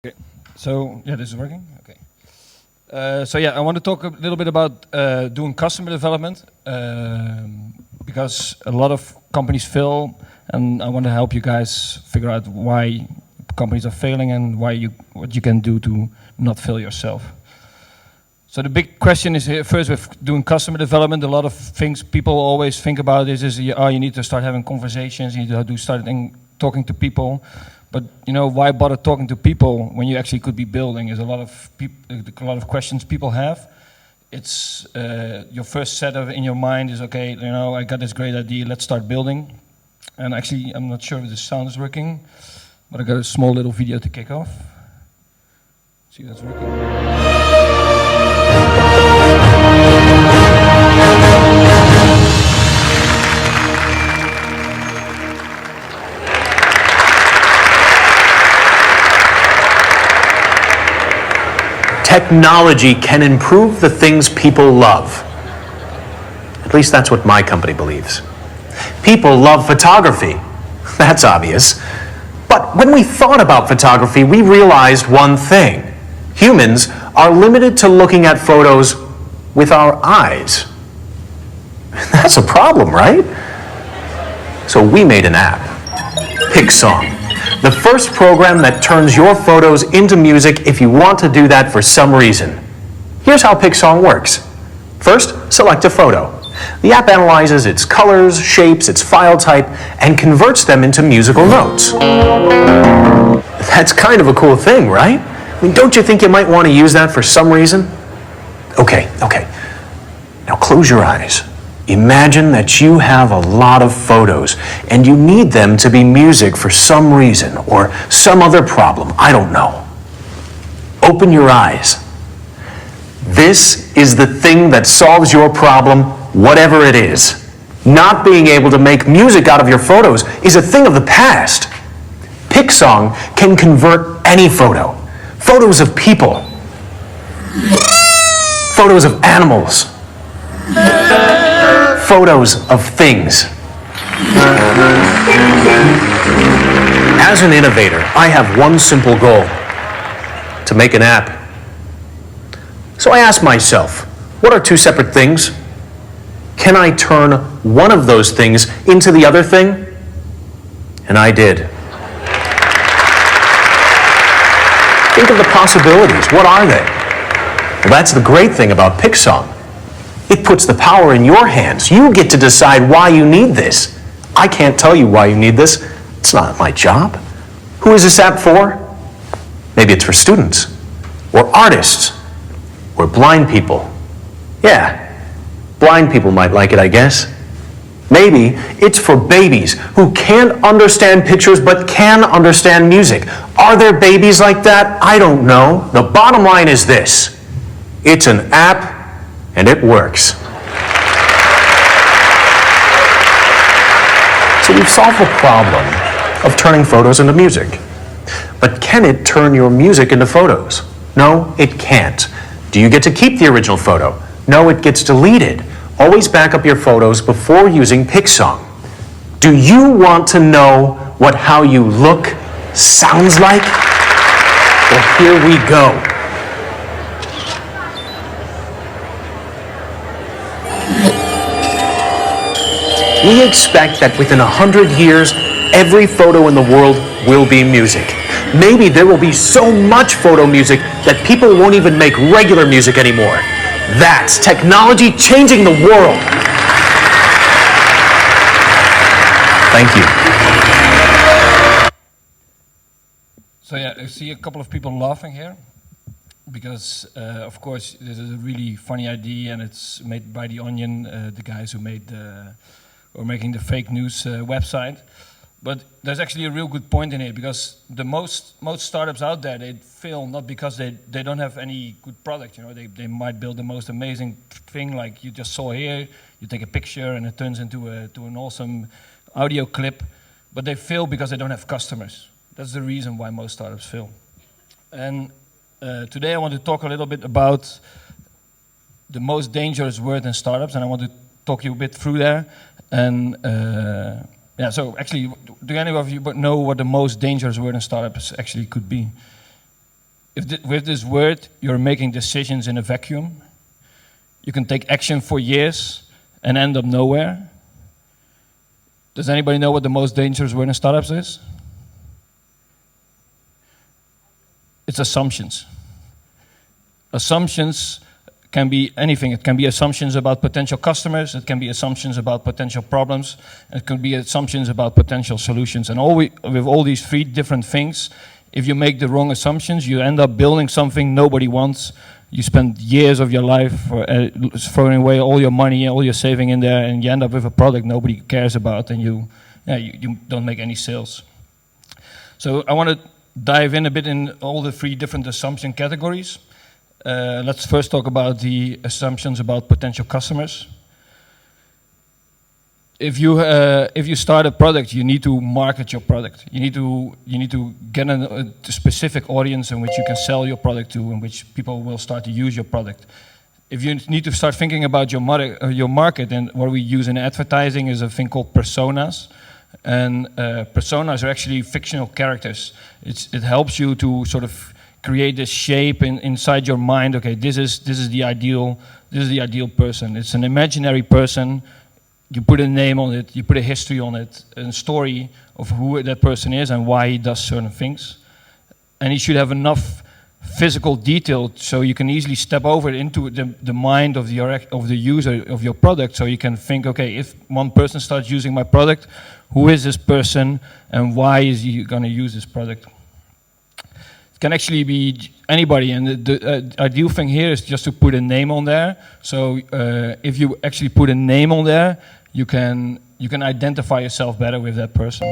Okay. So yeah, this is working. Okay. So yeah, I want to talk a little bit about doing customer development because a lot of companies fail, and I want to help you guys figure out why companies are failing and what you can do to not fail yourself. So the big question is here first with doing customer development. A lot of things people always think about is you need to start having conversations, you need to start talking to people. But you know, why bother talking to people when you actually could be building? Is a lot of questions people have. It's your first setup in your mind is okay. You know, I got this great idea. Let's start building. And actually, I'm not sure if the sound is working, but I got a small little video to kick off. See if that's working. Technology can improve the things people love. At least that's what my company believes. People love photography. That's obvious. But when we thought about photography, we realized one thing. Humans are limited to looking at photos with our eyes. That's a problem, right? So we made an app, PicSong. The first program that turns your photos into music if you want to do that for some reason. Here's how PicSong works. First, select a photo. The app analyzes its colors, shapes, its file type, and converts them into musical notes. That's kind of a cool thing, right? I mean, don't you think you might want to use that for some reason? Okay. Now close your eyes. Imagine that you have a lot of photos and you need them to be music for some reason or some other problem. I don't know. Open your eyes. This is the thing that solves your problem, whatever it is. Not being able to make music out of your photos is a thing of the past. PicSong can convert any photo. Photos of people. Photos of animals. Photos of things. As an innovator, I have one simple goal: to make an app. So I asked myself, what are two separate things? Can I turn one of those things into the other thing? And I did. Think of the possibilities. What are they? Well, that's the great thing about PicSong. It puts the power in your hands. You get to decide why you need this. I can't tell you why you need this. It's not my job. Who is this app for? Maybe it's for students, or artists, or blind people. Yeah, blind people might like it, I guess. Maybe it's for babies who can't understand pictures but can understand music. Are there babies like that? I don't know. The bottom line is this: it's an app, and it works. So we've solved the problem of turning photos into music. But can it turn your music into photos? No, it can't. Do you get to keep the original photo? No, it gets deleted. Always back up your photos before using PicSong. Do you want to know what how you look sounds like? Well, here we go. We expect that within 100 years, every photo in the world will be music. Maybe there will be so much photo music that people won't even make regular music anymore. That's technology changing the world. Thank you. So yeah, I see a couple of people laughing here because, of course, this is a really funny idea, and it's made by The Onion, the guys who made or making the fake news website. But there's actually a real good point in it, because the most startups out there, they fail not because they don't have any good product. You know, they might build the most amazing thing like you just saw here. You take a picture and it turns into an awesome audio clip, but they fail because they don't have customers. That's the reason why most startups fail. And today I want to talk a little bit about the most dangerous word in startups, and I want to talk you a bit through there. And yeah, so actually, do any of you know what the most dangerous word in startups actually could be? with this word, you're making decisions in a vacuum. You can take action for years and end up nowhere. Does anybody know what the most dangerous word in startups is? It's assumptions. Assumptions can be anything. It can be assumptions about potential customers. It can be assumptions about potential problems. It could be assumptions about potential solutions. And with all these three different things, if you make the wrong assumptions, you end up building something nobody wants. You spend years of your life throwing away all your money, all your saving in there, and you end up with a product nobody cares about, and you don't make any sales. So I want to dive in a bit in all the three different assumption categories. Let's first talk about the assumptions about potential customers. If you start a product, you need to market your product. You need to get a specific audience in which you can sell your product to, in which people will start to use your product. If you need to start thinking about your market, and what we use in advertising is a thing called personas. And personas are actually fictional characters. It helps you to sort of create this shape inside your mind. Okay, this is the ideal person. It's an imaginary person. You put a name on it, you put a history on it, a story of who that person is and why he does certain things. And he should have enough physical detail so you can easily step over into the mind of the user of your product, so you can think, okay, if one person starts using my product, who is this person and why is he going to use this product? It can actually be anybody, and the ideal thing here is just to put a name on there. So if you actually put a name on there, you can identify yourself better with that person.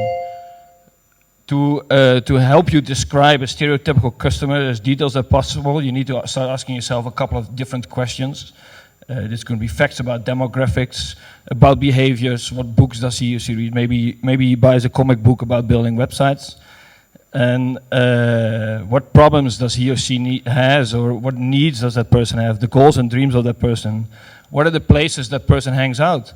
To help you describe a stereotypical customer as detailed as possible, you need to start asking yourself a couple of different questions. This could be facts about demographics, about behaviors, what books does he or she read, maybe he buys a comic book about building websites, and what problems does he or she has, or what needs does that person have, the goals and dreams of that person, what are the places that person hangs out,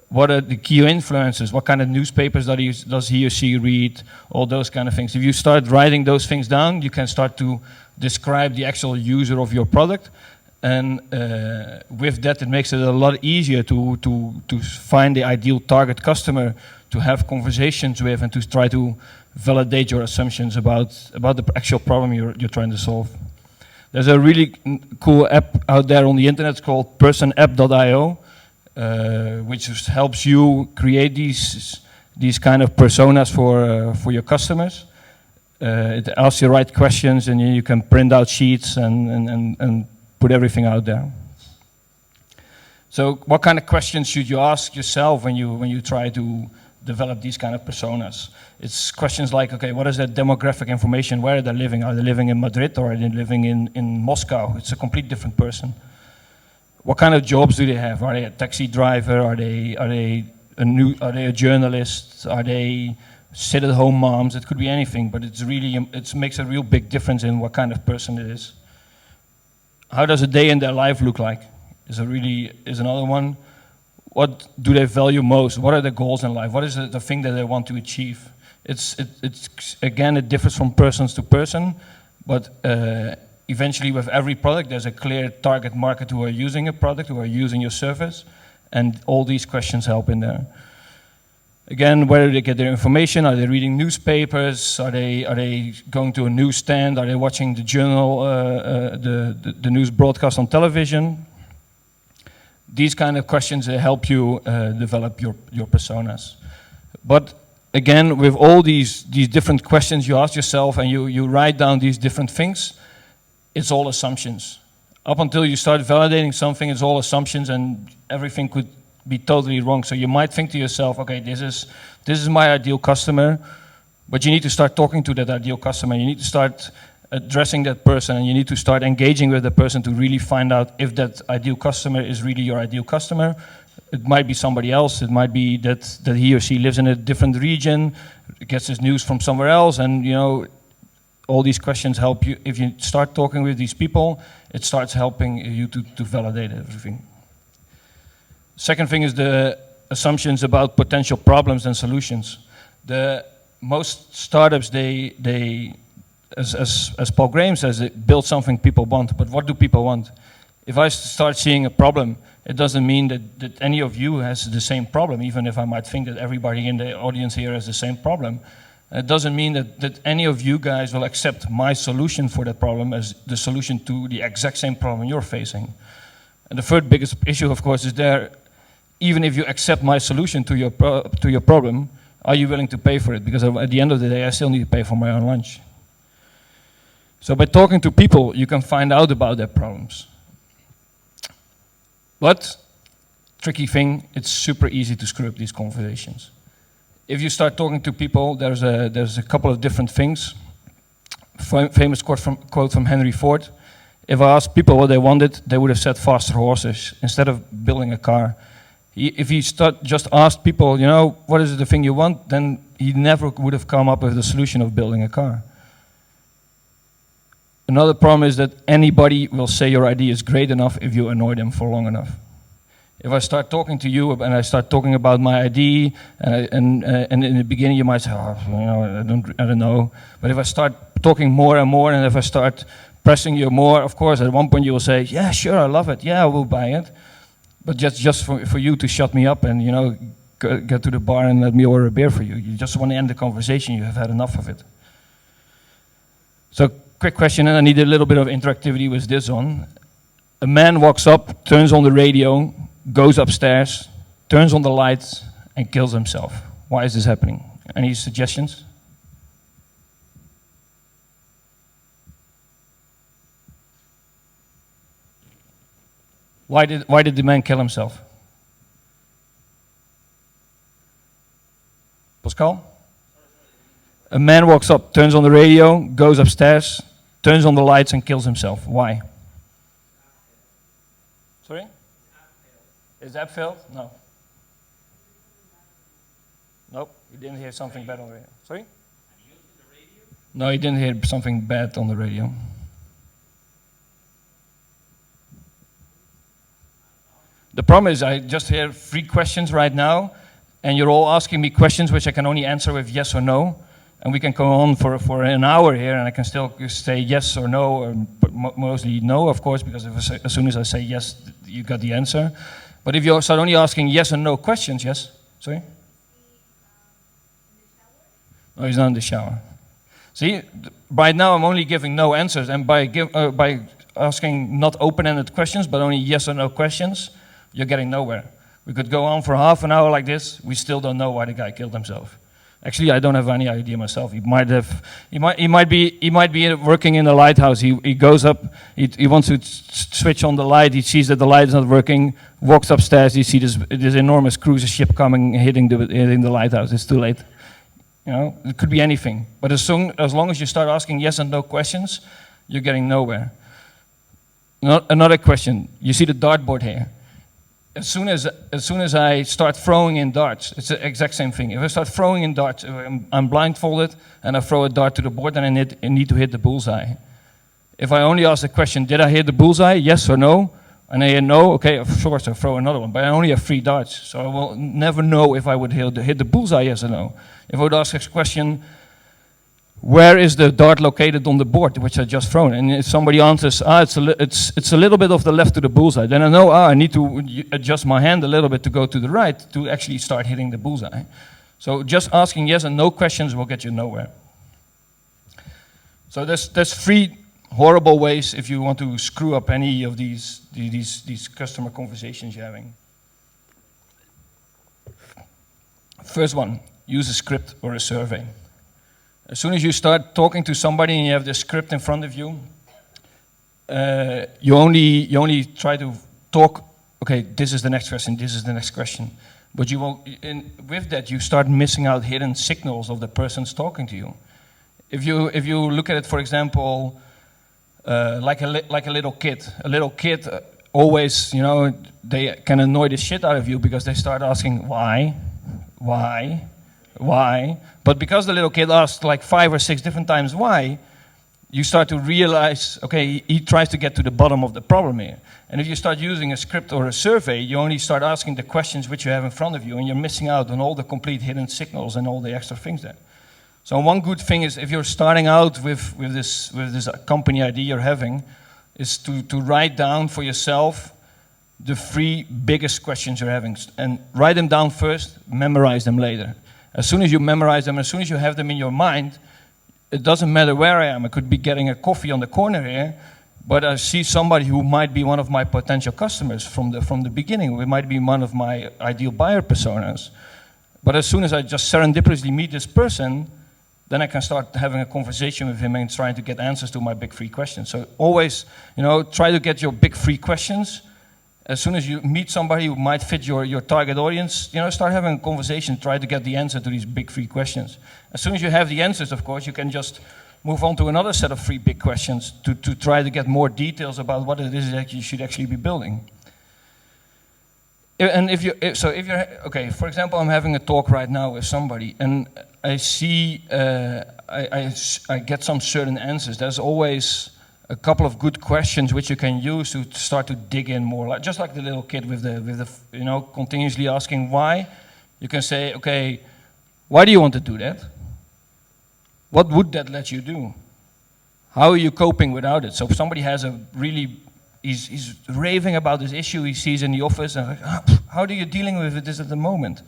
what are the key influences, what kind of newspapers does he or she read, all those kind of things. If you start writing those things down, you can start to describe the actual user of your product, and with that it makes it a lot easier to find the ideal target customer, to have conversations with, and to try to validate your assumptions about the actual problem you're trying to solve. There's a really cool app out there on the internet called personapp.io, which helps you create these kind of personas for your customers. It asks you the right questions, and you can print out sheets and put everything out there. So what kind of questions should you ask yourself when you try to develop these kind of personas? It's questions like, okay, what is their demographic information? Where are they living? Are they living in Madrid, or are they living in Moscow? It's a complete different person. What kind of jobs do they have? Are they a taxi driver? Are they a journalist? Are they sit-at-home moms? It could be anything, but it makes a real big difference in what kind of person it is. How does a day in their life look like? Is another one. What do they value most? What are their goals in life? What is the thing that they want to achieve? Again, it differs from person to person, but eventually with every product, there's a clear target market who are using a product, who are using your service, and all these questions help in there. Again, where do they get their information? Are they reading newspapers? Are they going to a newsstand? Are they watching the journal, the news broadcast on television? These kind of questions help you develop your personas. But again, with all these different questions you ask yourself, and you write down these different things, it's all assumptions. Up until you start validating something, it's all assumptions, and everything could be totally wrong. So you might think to yourself, okay, this is my ideal customer, but you need to start talking to that ideal customer. You need to start addressing that person, and you need to start engaging with the person to really find out if that ideal customer is really your ideal customer. It might be somebody else. It might be that he or she lives in a different region, gets his news from somewhere else, and all these questions help you. If you start talking with these people, it starts helping you to validate everything. Second thing is the assumptions about potential problems and solutions. Most startups, they as Paul Graham says, build something people want. But what do people want? If I start seeing a problem, it doesn't mean that any of you has the same problem, even if I might think that everybody in the audience here has the same problem. It doesn't mean that any of you guys will accept my solution for that problem as the solution to the exact same problem you're facing. And the third biggest issue, of course, is there, even if you accept my solution to your problem, are you willing to pay for it? Because at the end of the day, I still need to pay for my own lunch. So by talking to people, you can find out about their problems. But, tricky thing, it's super easy to screw up these conversations. If you start talking to people, there's a couple of different things. Famous quote from Henry Ford. If I asked people what they wanted, they would have said faster horses instead of building a car. If he just asked people, you know, what is the thing you want, then he never would have come up with the solution of building a car. Another problem is that anybody will say your idea is great enough if you annoy them for long enough. If I start talking to you and I start talking about my idea, and in the beginning you might say, oh, you know, I don't know. But if I start talking more and more, and if I start pressing you more, of course, at one point you will say, yeah, sure, I love it. Yeah, I will buy it. But just for you to shut me up and, you know, get to the bar and let me order a beer for you. You just want to end the conversation. You have had enough of it. So, quick question, and I need a little bit of interactivity with this on. A man walks up, turns on the radio, goes upstairs, turns on the lights, and kills himself. Why is this happening? Any suggestions? Why did the man kill himself? Pascal? A man walks up, turns on the radio, goes upstairs, turns on the lights and kills himself. Why? Sorry? Is that failed? No. Nope, he didn't hear something bad on the radio. Sorry? No, he didn't hear something bad on the radio. The problem is I just hear 3 questions right now, and you're all asking me questions which I can only answer with yes or no. And we can go on for an hour here, and I can still say yes or no, or mostly no, of course, because as soon as I say yes, you got the answer. But if you start only asking yes or no questions, yes? Sorry? No, he's not in the shower. See, right now I'm only giving no answers, and by asking not open-ended questions, but only yes or no questions, you're getting nowhere. We could go on for half an hour like this, we still don't know why the guy killed himself. Actually, I don't have any idea myself. He might be working in a lighthouse. He goes up, he wants to switch on the light, he sees that the light is not working, walks upstairs, he sees this enormous cruise ship coming, hitting the lighthouse. It's too late. You know, it could be anything. But as long as you start asking yes and no questions, you're getting nowhere. Another question. You see the dartboard here. As soon as I start throwing in darts, it's the exact same thing. If I start throwing in darts, I'm blindfolded and I throw a dart to the board, then I need to hit the bullseye. If I only ask the question, did I hit the bullseye, yes or no? And I hear no, okay, of course I'll throw another one. But I only have 3 darts, so I will never know if I would hit the bullseye, yes or no. If I would ask this question, where is the dart located on the board which I just thrown? And if somebody answers, it's a little bit off the left to the bullseye, then I know, I need to adjust my hand a little bit to go to the right to actually start hitting the bullseye. So just asking yes and no questions will get you nowhere. So there's 3 horrible ways if you want to screw up any of these customer conversations you're having. First one, use a script or a survey. As soon as you start talking to somebody and you have the script in front of you, you only try to talk, okay, this is the next question, this is the next question. But you will, with that, you start missing out hidden signals of the person's talking to you. If you look at it, for example, like a little kid always, you know, they can annoy the shit out of you because they start asking why. But because the little kid asked like 5 or 6 different times why, you start to realize, okay, he tries to get to the bottom of the problem here. And if you start using a script or a survey, you only start asking the questions which you have in front of you, and you're missing out on all the complete hidden signals and all the extra things there. So one good thing is if you're starting out with this company idea you're having, is to write down for yourself the 3 biggest questions you're having. And write them down first, memorize them later. As soon as you memorize them, as soon as you have them in your mind, it doesn't matter where I am. I could be getting a coffee on the corner here, but I see somebody who might be one of my potential customers from the beginning. It might be one of my ideal buyer personas. But as soon as I just serendipitously meet this person, then I can start having a conversation with him and trying to get answers to my big 3 questions. So always, try to get your big 3 questions. As soon as you meet somebody who might fit your target audience, start having a conversation, try to get the answer to these big 3 questions. As soon as you have the answers, of course, you can just move on to another set of 3 big questions to try to get more details about what it is that you should actually be building. And if you're, okay, for example, I'm having a talk right now with somebody, and I see, I get some certain answers. There's always a couple of good questions which you can use to start to dig in more. Just like the little kid with the continuously asking why. You can say, okay, why do you want to do that? What would that let you do? How are you coping without it? So if somebody has a really, he's raving about this issue he sees in the office, and like, how are you dealing with this at the moment?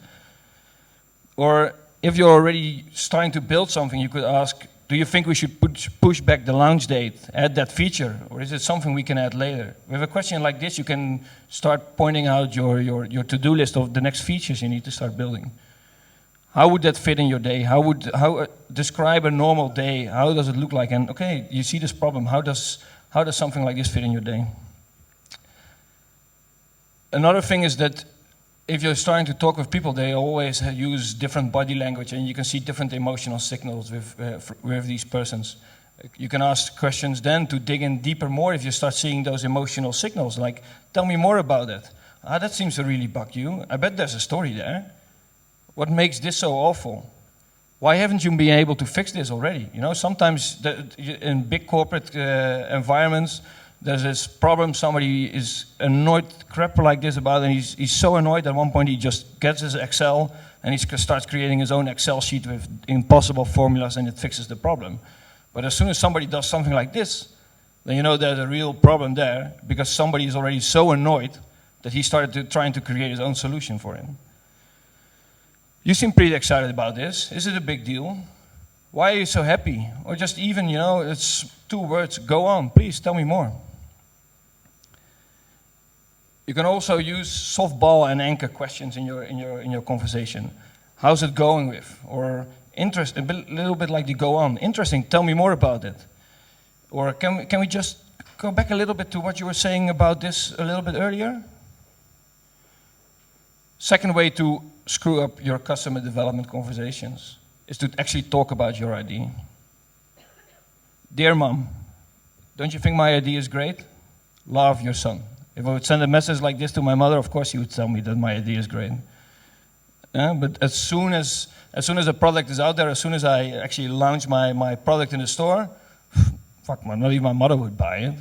Or if you're already starting to build something, you could ask, do you think we should push back the launch date, add that feature, or is it something we can add later? With a question like this, you can start pointing out your to-do list of the next features you need to start building. How would that fit in your day? Describe a normal day? How does it look like? And okay, you see this problem. How does something like this fit in your day? Another thing is that if you're starting to talk with people, they always use different body language, and you can see different emotional signals with these persons. You can ask questions then to dig in deeper more if you start seeing those emotional signals, like, tell me more about it. That seems to really bug you. I bet there's a story there. What makes this so awful? Why haven't you been able to fix this already? Sometimes in big corporate environments, there's this problem, somebody is annoyed crap like this about it, and he's so annoyed at one point he just gets his Excel and he starts creating his own Excel sheet with impossible formulas, and it fixes the problem. But as soon as somebody does something like this, then you know there's a real problem there, because somebody is already so annoyed that he started trying to create his own solution for him. You seem pretty excited about this. Is it a big deal? Why are you so happy? Or just even, it's 2 words, go on, please tell me more. You can also use softball and anchor questions in your conversation. How's it going with? Or a little bit like the go on. Interesting, tell me more about it. Or can we just go back a little bit to what you were saying about this a little bit earlier? Second way to screw up your customer development conversations is to actually talk about your idea. Dear mom, don't you think my idea is great? Love, your son. If I would send a message like this to my mother, of course she would tell me that my idea is great. But as soon as the product is out there, as soon as I actually launch my product in the store, fuck man, not even my mother would buy it.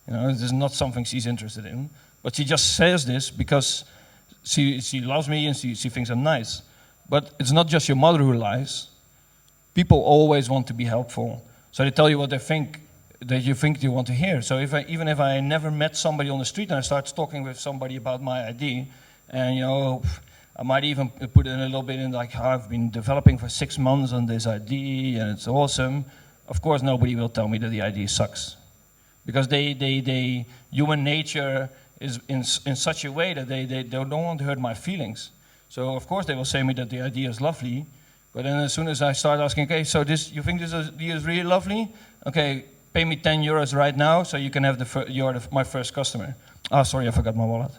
This is not something she's interested in. But she just says this because she loves me and she thinks I'm nice. But it's not just your mother who lies. People always want to be helpful. So they tell you what they think, that you think you want to hear. So even if I never met somebody on the street and I start talking with somebody about my idea, and I might even put in a little bit in like how I've been developing for 6 months on this idea and it's awesome. Of course, nobody will tell me that the idea sucks, because human nature is in such a way that they don't want to hurt my feelings. So of course they will say to me that the idea is lovely, but then as soon as I start asking, okay, so you think this idea is really lovely? Okay, pay me 10 euros right now so you can have you're my first customer. Sorry, I forgot my wallet.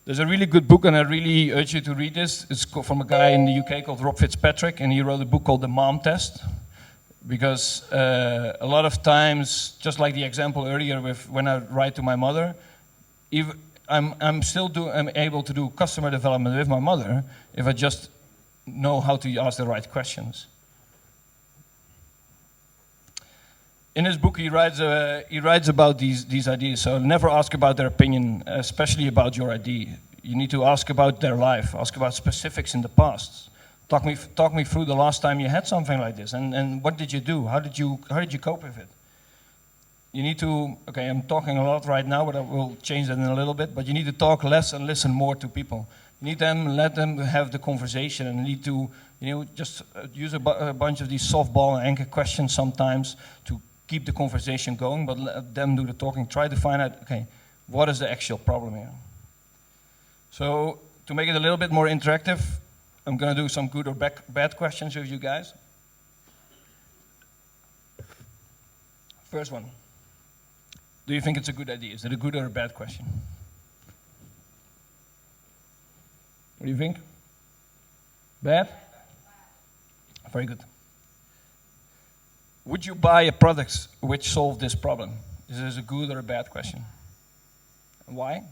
There's a really good book, and I really urge you to read this. It's from a guy in the UK called Rob Fitzpatrick, and he wrote a book called The Mom Test. Because a lot of times, just like the example earlier with when I write to my mother, I'm able to do customer development with my mother if I just know how to ask the right questions. In his book, he writes about these ideas. So never ask about their opinion, especially about your idea. You need to ask about their life, ask about specifics in the past. talk me through the last time you had something like this, and what did you do? How did you cope with it? You need to, okay, I'm talking a lot right now, but I will change that in a little bit, but you need to talk less and listen more to people. You need let them have the conversation, and you need to, just use a bunch of these softball and anchor questions sometimes to keep the conversation going, but let them do the talking. Try to find out, okay, what is the actual problem here? So, to make it a little bit more interactive, I'm going to do some good or bad questions with you guys. First one. Do you think it's a good idea? Is it a good or a bad question? What do you think? Bad? Very good. Would you buy a product which solved this problem? Is this a good or a bad question? And why?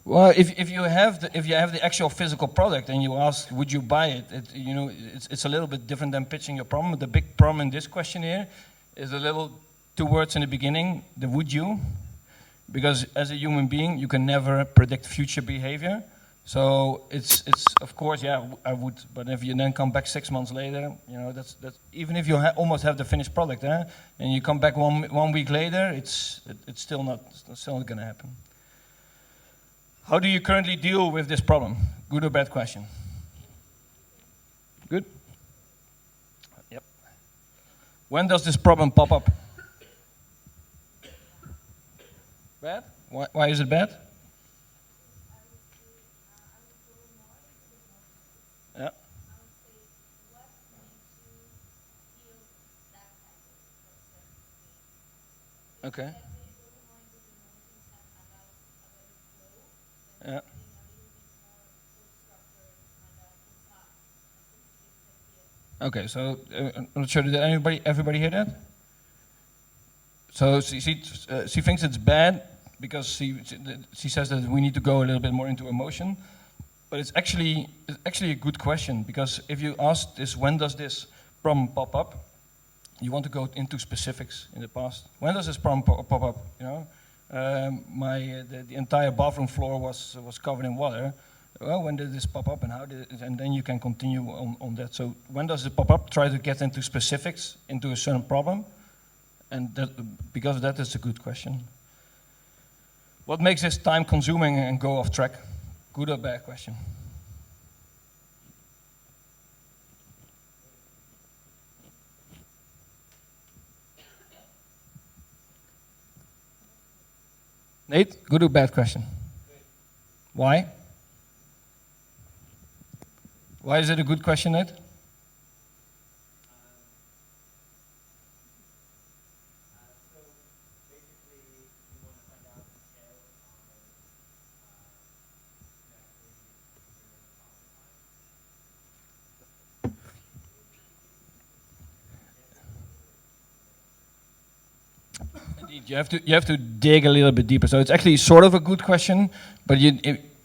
Well, if you have the actual physical product and you ask, would you buy it? It's a little bit different than pitching your problem. The big problem in this question here is a little two words in the beginning, the would you, because as a human being you can never predict future behavior. So it's of course, yeah, I would. But if you then come back 6 months later, that's even if you almost have the finished product, and you come back one week later, it's still not going to happen. How do you currently deal with this problem? Good or bad question? Good? Yep. When does this problem pop up? Bad? Why is it bad? Yeah. Okay. Yeah. Okay, so I'm not sure, did everybody hear that? So she thinks it's bad because she says that we need to go a little bit more into emotion, but it's actually a good question, because if you ask this, when does this problem pop up, you want to go into specifics in the past. When does this problem pop up? The entire bathroom floor was covered in water. Well, when did this pop up, and how did it, and then you can continue on that. So when does it pop up? Try to get into specifics, into a certain problem, and because that is a good question. What makes this time consuming and go off track? Good or bad question? Nate, good or bad question? Why? Why is it a good question, Nate? Indeed, you have to dig a little bit deeper. So it's actually sort of a good question, but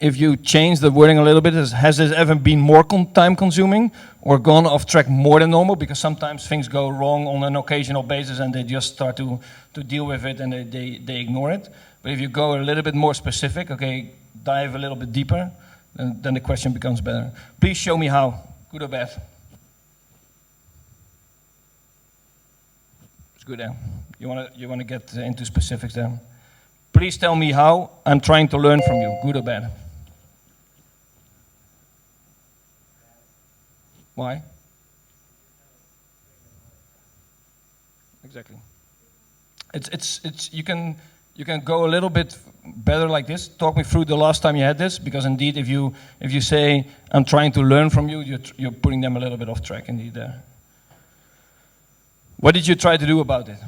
if you change the wording a little bit, has this ever been more time consuming or gone off track more than normal? Because sometimes things go wrong on an occasional basis and they just start to deal with it and they ignore it. But if you go a little bit more specific, okay, dive a little bit deeper, then the question becomes better. Please show me how, good or bad. It's good, eh? You want to get into specifics there. Please tell me how. I'm trying to learn from you, good or bad. Why? Exactly. It's you can go a little bit better like this. Talk me through the last time you had this, because indeed, if you say I'm trying to learn from you, you're putting them a little bit off track indeed there. What did you try to do about it?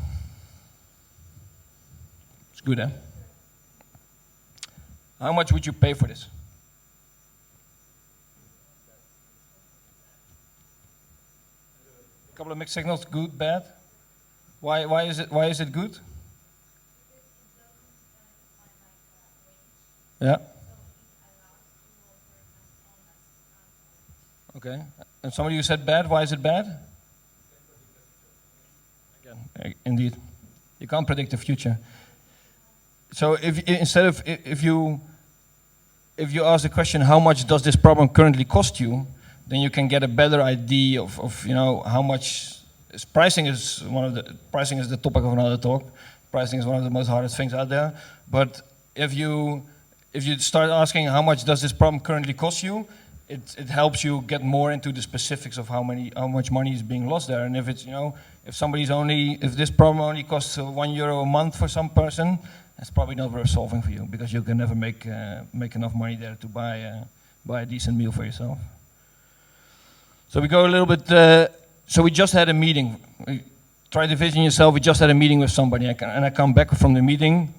It's good, eh? How much would you pay for this? A couple of mixed signals, good, bad. Why is it good? Yeah. Okay. And somebody who said bad, why is it bad? Again. Indeed. You can't predict the future. So if you ask the question, how much does this problem currently cost you, then you can get a better idea of how much. Pricing is the topic of another talk. Pricing is one of the most hardest things out there. But if you start asking how much does this problem currently cost you, it helps you get more into the specifics of how much money is being lost there. And if it's if this problem only costs €1 a month for some person, it's probably not worth solving for you, because you can never make enough money there to buy a decent meal for yourself. So we go a little bit. So we just had a meeting. Try to vision yourself. We just had a meeting with somebody, and I come back from the meeting.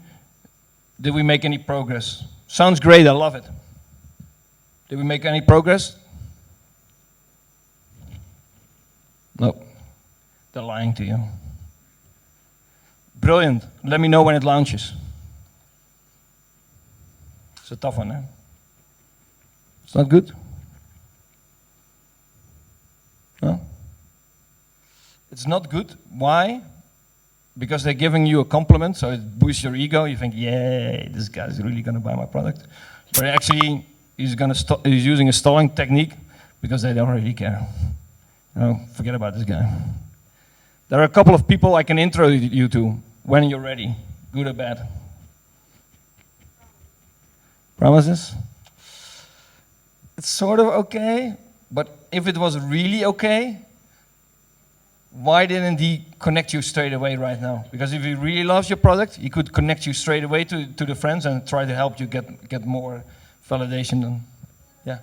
Did we make any progress? Sounds great. I love it. Did we make any progress? No. They're lying to you. Brilliant. Let me know when it launches. It's a tough one, eh? It's not good. No? It's not good. Why? Because they're giving you a compliment, so it boosts your ego. You think, yay, this guy's really going to buy my product. But actually, he's using a stalling technique because they don't really care. Forget about this guy. There are a couple of people I can intro you to when you're ready, good or bad. Promises? It's sort of okay, but if it was really okay, why didn't he connect you straight away right now? Because if he really loves your product, he could connect you straight away to the friends and try to help you get more validation. And, yeah.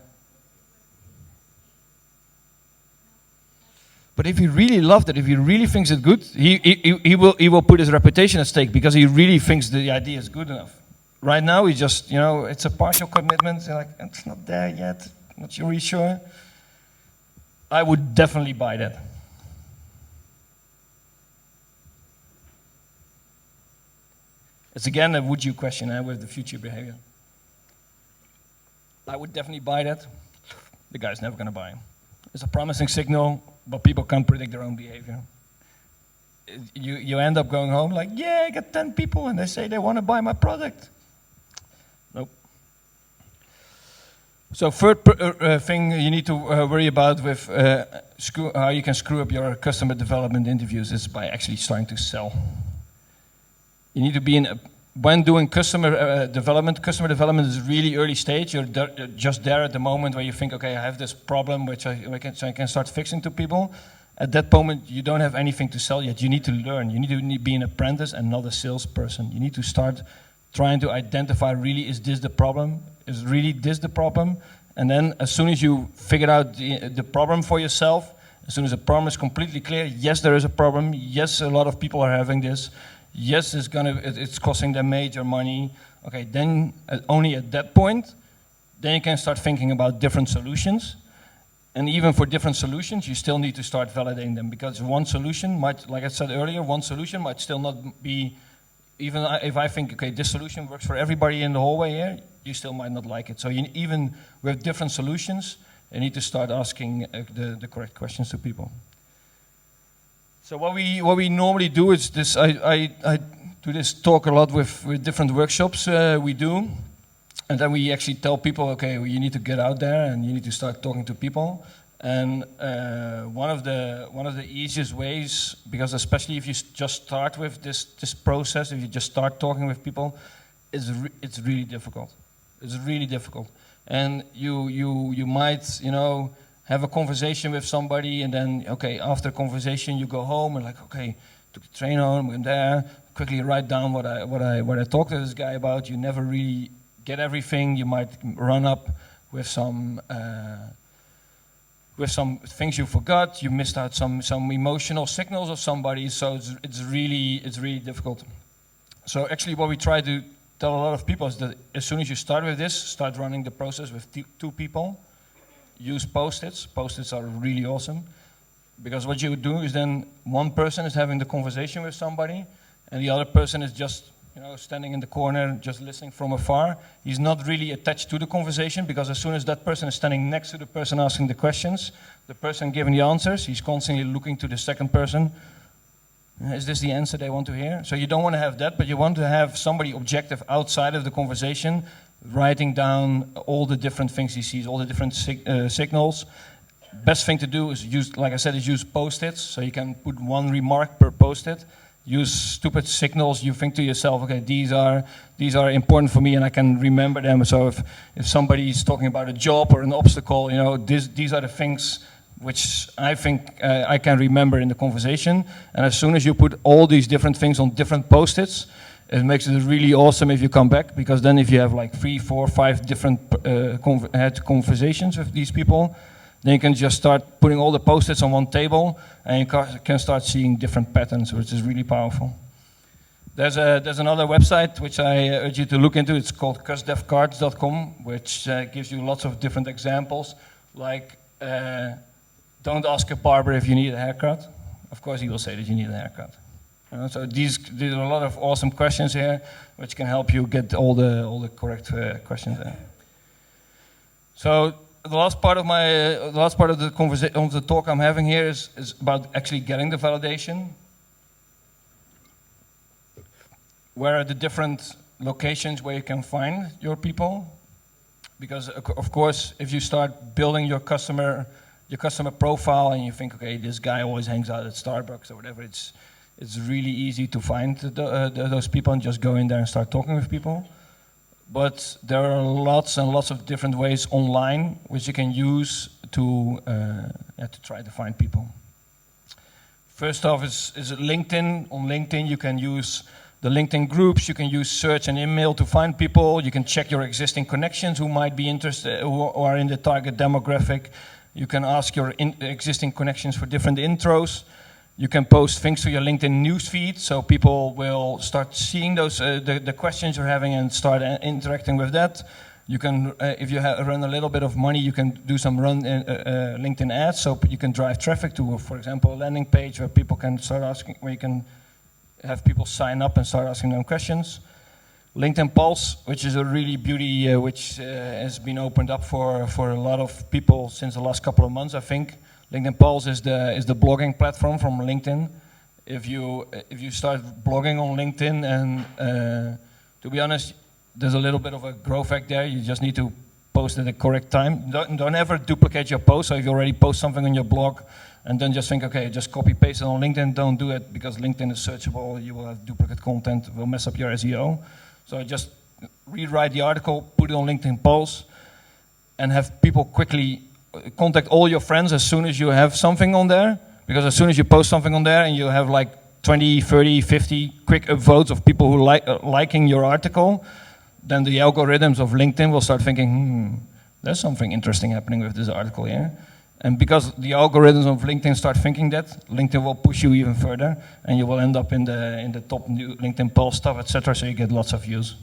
But if he really loved it, if he really thinks it's good, he will put his reputation at stake because he really thinks the idea is good enough. Right now, he just, it's a partial commitment. You're like, it's not there yet. Not really sure. I would definitely buy that. It's again a would you question with the future behavior. I would definitely buy that. The guy's never going to buy. It's a promising signal, but people can't predict their own behavior. You end up going home like, yeah, I got 10 people and they say they want to buy my product. Nope. So third thing you need to worry about with how you can screw up your customer development interviews is by actually starting to sell. You need to be when doing customer development is really early stage. You're just there at the moment where you think, okay, I have this problem which I can start fixing to people. At that moment, you don't have anything to sell yet. You need to learn. You need to be an apprentice and not a salesperson. You need to start trying to identify, really, is this the problem? Is really this the problem? And then as soon as you figure out the problem for yourself, as soon as the problem is completely clear, yes, there is a problem. Yes, a lot of people are having this. Yes, it's costing them major money. Okay, then only at that point, then you can start thinking about different solutions. And even for different solutions, you still need to start validating them, because one solution might, like I said earlier, one solution might still not be, even if I think, okay, this solution works for everybody in the hallway here, you still might not like it. So even with different solutions, you need to start asking the correct questions to people. So what we normally do is this. I do this talk a lot with different workshops we do, and then we actually tell people, okay, well, you need to get out there and you need to start talking to people. And one of the easiest ways, because especially if you just start with this process, if you just start talking with people, it's really difficult. It's really difficult, and you might have a conversation with somebody, and then, okay, after conversation, you go home and like, okay, took the train home, went there, quickly write down what I talked to this guy about. You never really get everything. You might run up with some things you forgot. You missed out some emotional signals of somebody. So it's really difficult. So actually, what we try to tell a lot of people is that as soon as you start with this, start running the process with two people. Use Post-its. Post-its are really awesome, because what you would do is then one person is having the conversation with somebody, and the other person is just standing in the corner, just listening from afar. He's not really attached to the conversation, because as soon as that person is standing next to the person asking the questions, the person giving the answers, he's constantly looking to the second person. Is this the answer they want to hear? So you don't want to have that, but you want to have somebody objective outside of the conversation, writing down all the different things he sees, all the different signals. Best thing to do is use, like I said, is use post-its. So you can put one remark per post-it. Use stupid signals. You think to yourself, okay, these are important for me, and I can remember them. So if somebody is talking about a job or an obstacle, you know, these are the things which I think I can remember in the conversation. And as soon as you put all these different things on different post-its, it makes it really awesome if you come back, because then if you have like 3, 4, 5 different conversations with these people, then you can just start putting all the post-its on one table, and you can start seeing different patterns, which is really powerful. There's another website which I urge you to look into. It's called cusdevcards.com, which gives you lots of different examples, like don't ask a barber if you need a haircut. Of course he will say that you need a haircut. So these are a lot of awesome questions here, which can help you get all the correct questions there. So the last part of the talk I'm having here is about actually getting the validation. Where are the different locations where you can find your people? Because of course, if you start building your customer profile and you think, okay, this guy always hangs out at Starbucks or whatever, it's really easy to find those people and just go in there and start talking with people. But there are lots and lots of different ways online which you can use to try to find people. First off is LinkedIn. On LinkedIn you can use the LinkedIn groups, you can use search and email to find people, you can check your existing connections who might be interested, who are in the target demographic. You can ask your existing connections for different intros. You can post things to your LinkedIn newsfeed, so people will start seeing those the questions you're having and start interacting with that. You can, if you run a little bit of money, you can do some LinkedIn ads, so you can drive traffic to, for example, a landing page where people can start asking, where you can have people sign up and start asking them questions. LinkedIn Pulse, which is a really beauty, which has been opened up for a lot of people since the last couple of months, I think. LinkedIn Pulse is the blogging platform from LinkedIn. If you start blogging on LinkedIn, and to be honest, there's a little bit of a growth hack there. You just need to post at the correct time. Don't ever duplicate your post. So if you already post something on your blog, and then just think, okay, just copy paste it on LinkedIn. Don't do it, because LinkedIn is searchable. You will have duplicate content. It will mess up your SEO. So just rewrite the article, put it on LinkedIn Pulse, and have people quickly contact all your friends as soon as you have something on there. Because as soon as you post something on there and you have like 20, 30, 50 quick upvotes of people who liking your article, then the algorithms of LinkedIn will start thinking, there's something interesting happening with this article here. And because the algorithms of LinkedIn start thinking that, LinkedIn will push you even further, and you will end up in the top new LinkedIn Pulse stuff, etc. So you get lots of views.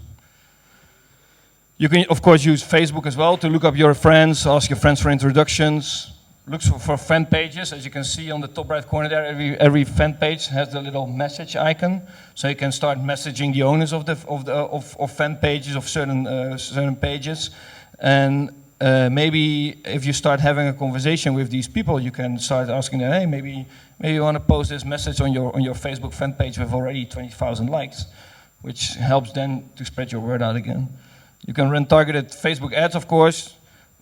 You can, of course, use Facebook as well to look up your friends, ask your friends for introductions. Look for fan pages. As you can see on the top right corner there, every fan page has the little message icon, so you can start messaging the owners of fan pages of certain pages. And maybe if you start having a conversation with these people, you can start asking them, hey, maybe you want to post this message on your Facebook fan page with already 20,000 likes, which helps then to spread your word out again. You can run targeted Facebook ads, of course.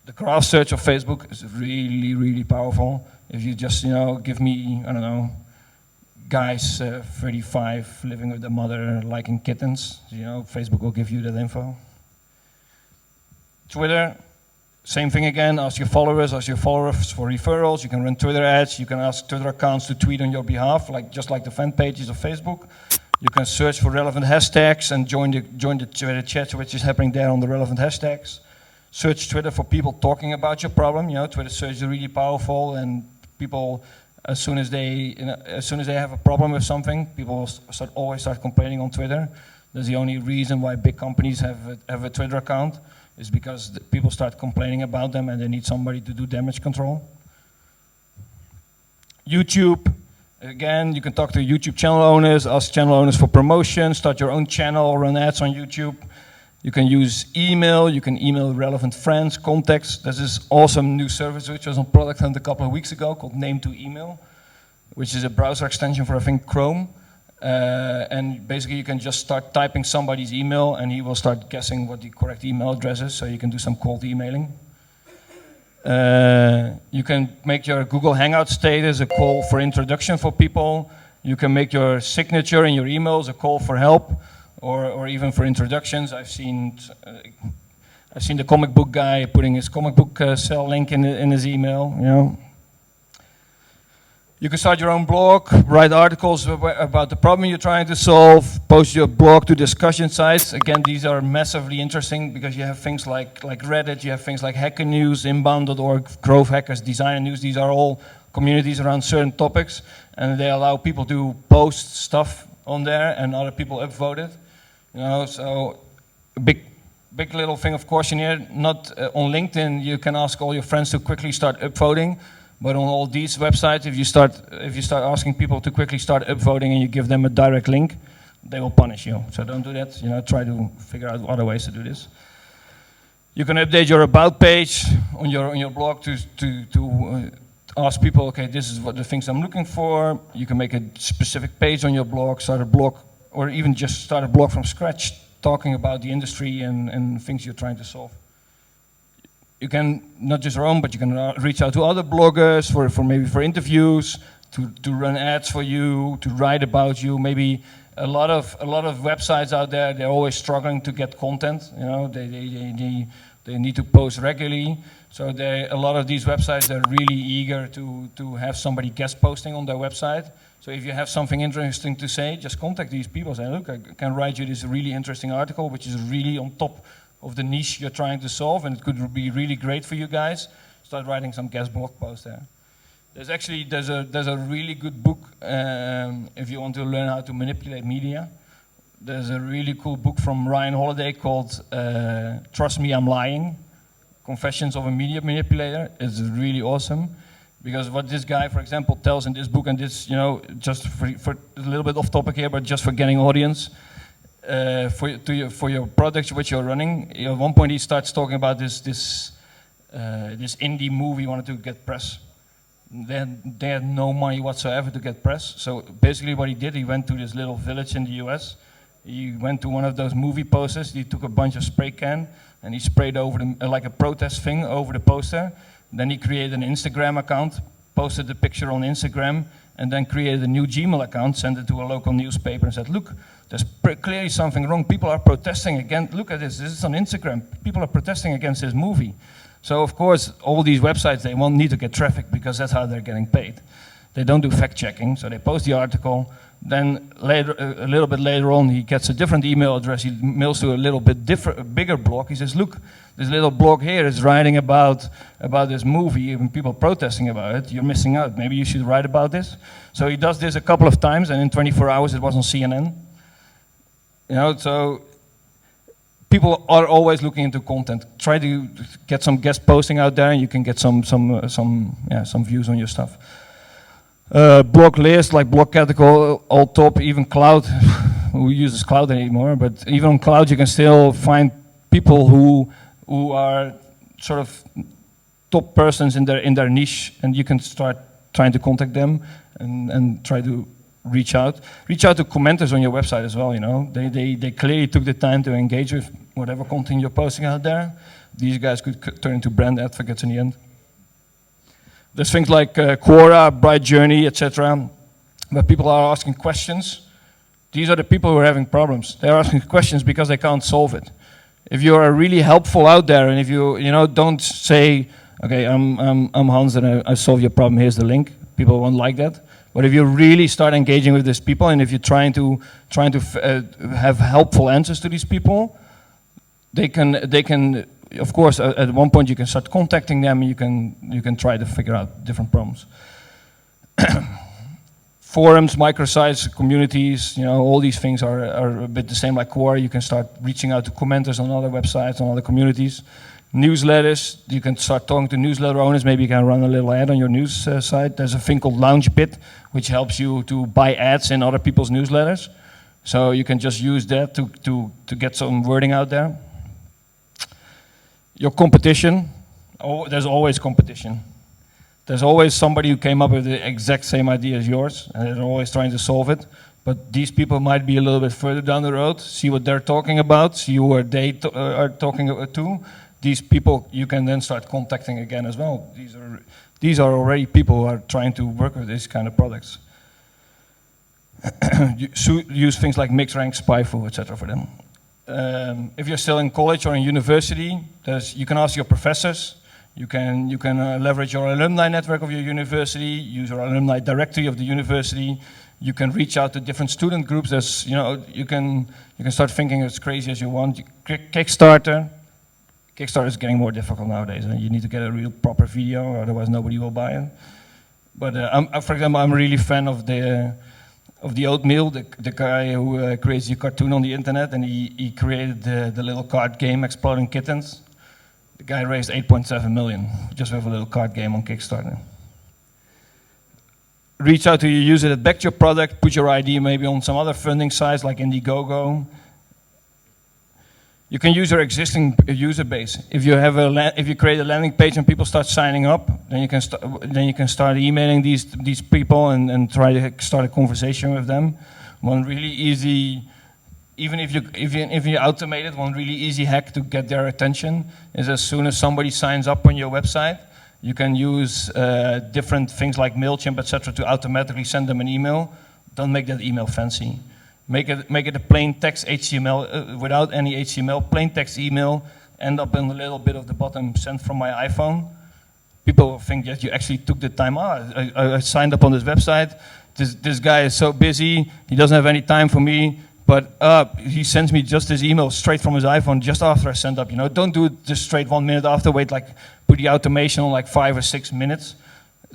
The graph search of Facebook is really, really powerful. If you just, give me, I don't know, guys 35 living with their mother liking kittens, Facebook will give you that info. Twitter, same thing again. Ask your followers for referrals. You can run Twitter ads. You can ask Twitter accounts to tweet on your behalf, just like the fan pages of Facebook. You can search for relevant hashtags and join the Twitter chat, which is happening there on the relevant hashtags. Search Twitter for people talking about your problem. Twitter search is really powerful, and people, as soon as they have a problem with something, people will always start complaining on Twitter. That's the only reason why big companies have a Twitter account, is because people start complaining about them and they need somebody to do damage control. YouTube, again, you can talk to YouTube channel owners, ask channel owners for promotion, start your own channel, run ads on YouTube. You can use email, you can email relevant friends, contacts. There's this awesome new service which was on Product Hunt a couple of weeks ago called Name to Email, which is a browser extension for, I think, Chrome. And basically you can just start typing somebody's email and he will start guessing what the correct email address is, so you can do some cold emailing. You can make your Google Hangout status a call for introduction for people. You can make your signature in your emails a call for help, or even for introductions. I've seen the comic book guy putting his comic book sell link in his email. You know. You can start your own blog, write articles about the problem you're trying to solve, post your blog to discussion sites. Again, these are massively interesting because you have things like Reddit, you have things like Hacker News, Inbound.org, Growth Hackers, Designer News. These are all communities around certain topics, and they allow people to post stuff on there and other people upvote it. You know, so a big little thing of caution here, not on LinkedIn you can ask all your friends to quickly start upvoting. But on all these websites, if you start asking people to quickly start upvoting and you give them a direct link, they will punish you. So don't do that. You know, try to figure out other ways to do this. You can update your about page on your blog to ask people, okay, this is what the things I'm looking for. You can make a specific page on your blog, start a blog, or even just start a blog from scratch, talking about the industry and things you're trying to solve. You can not just your own, but you can reach out to other bloggers for maybe for interviews, to run ads for you, to write about you. Maybe a lot of websites out there, they're always struggling to get content. You know, they need to post regularly. So a lot of these websites are really eager to have somebody guest posting on their website. So if you have something interesting to say, just contact these people. Say, look, I can write you this really interesting article, which is really on top of the niche you're trying to solve, and it could be really great for you guys. Start writing some guest blog posts there. There's a really good book if you want to learn how to manipulate media. There's a really cool book from Ryan Holiday called Trust Me, I'm Lying, Confessions of a Media Manipulator. It's really awesome, because what this guy, for example, tells in this book, and this, you know, just for a little bit off topic here, but just for getting audience, for your products which you're running. At one point he starts talking about this indie movie wanted to get press. They had no money whatsoever to get press. So basically what he did, he went to this little village in the US. He went to one of those movie posters. He took a bunch of spray can and he sprayed over them like a protest thing over the poster. Then he created an Instagram account, posted the picture on Instagram, and then created a new Gmail account, sent it to a local newspaper and said, look, there's clearly something wrong. People are protesting against, look at this is on Instagram. People are protesting against this movie. So of course, all these websites, they won't need to get traffic because that's how they're getting paid. They don't do fact checking, so they post the article. Then later, a little bit later on, he gets a different email address. He mails to a little bit bigger blog. He says, look, this little blog here is writing about this movie and people protesting about it. You're missing out. Maybe you should write about this. So he does this a couple of times, and in 24 hours it was on CNN. You know, so people are always looking into content. Try to get some guest posting out there, and you can get some views on your stuff. Blog list, like blog category, all top, even cloud. Who uses cloud anymore? But even on cloud, you can still find people who are sort of top persons in their niche, and you can start trying to contact them and try to reach out to commenters on your website as well. You know, they clearly took the time to engage with whatever content you're posting out there. These guys could turn into brand advocates in the end. There's things like Quora, Bright Journey, etc., where people are asking questions. These are the people who are having problems. They're asking questions because they can't solve it. If you are really helpful out there, and if you don't say, okay, I'm Hans and I solve your problem, here's the link. People won't like that. But if you really start engaging with these people, and if you're trying to have helpful answers to these people, they can. Of course, at one point you can start contacting them. And you can try to figure out different problems. Forums, microsites, communities, all these things are a bit the same like Quora. You can start reaching out to commenters on other websites, on other communities. Newsletters, you can start talking to newsletter owners. Maybe you can run a little ad on your news site. There's a thing called LaunchBit, which helps you to buy ads in other people's newsletters. So you can just use that to get some wording out there. Your competition, there's always competition. There's always somebody who came up with the exact same idea as yours, and they're always trying to solve it. But these people might be a little bit further down the road, see what they're talking about, see who are they are talking to. These people you can then start contacting again as well. These are already people who are trying to work with this kind of products. Use things like MixRank, SpyFu, etc. for them. If you're still in college or in university, you can ask your professors. You can leverage your alumni network of your university, use your alumni directory of the university. You can reach out to different student groups. You can start thinking as crazy as you want. Kickstarter is getting more difficult nowadays. You need to get a real proper video, otherwise nobody will buy it. But for example, I'm a really fan of the Oatmeal, the guy who creates the cartoon on the internet, and he created the little card game Exploding Kittens. The guy raised 8.7 million just with a little card game on Kickstarter. Reach out to your user that backed your product, put your ID maybe on some other funding sites like Indiegogo. You can use your existing user base. If you create a landing page and people start signing up, then you can start emailing these people and try to start a conversation with them. One really easy, even if you automate it, one really easy hack to get their attention is as soon as somebody signs up on your website, you can use different things like MailChimp, etc. to automatically send them an email. Don't make that email fancy. Make it a plain text HTML without any HTML, plain text email, end up in a little bit of the bottom, sent from my iPhone. People will think that you actually took the time. I signed up on this website. This guy is so busy, he doesn't have any time for me, but he sends me just this email straight from his iPhone just after I send up. Don't do it just straight 1 minute after, put the automation on like 5 or 6 minutes.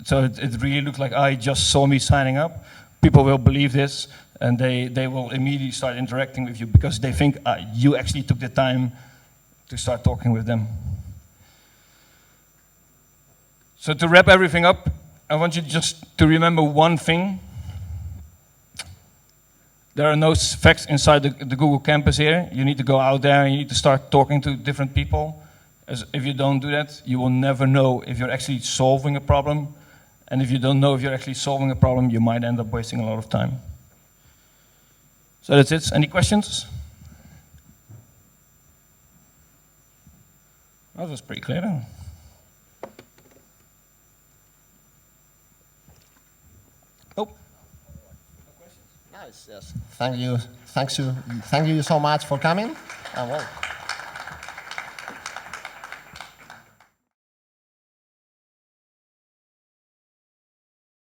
So it really looks like he just saw me signing up. People will believe this, and they will immediately start interacting with you because they think you actually took the time to start talking with them. So to wrap everything up, I want you just to remember one thing. There are no facts inside the Google campus here. You need to go out there and you need to start talking to different people. If you don't do that, you will never know if you're actually solving a problem. And if you don't know if you're actually solving a problem, you might end up wasting a lot of time. So that's it. Any questions? That was pretty clear then. Oh. Nice, yes. Thank you so much for coming. Well.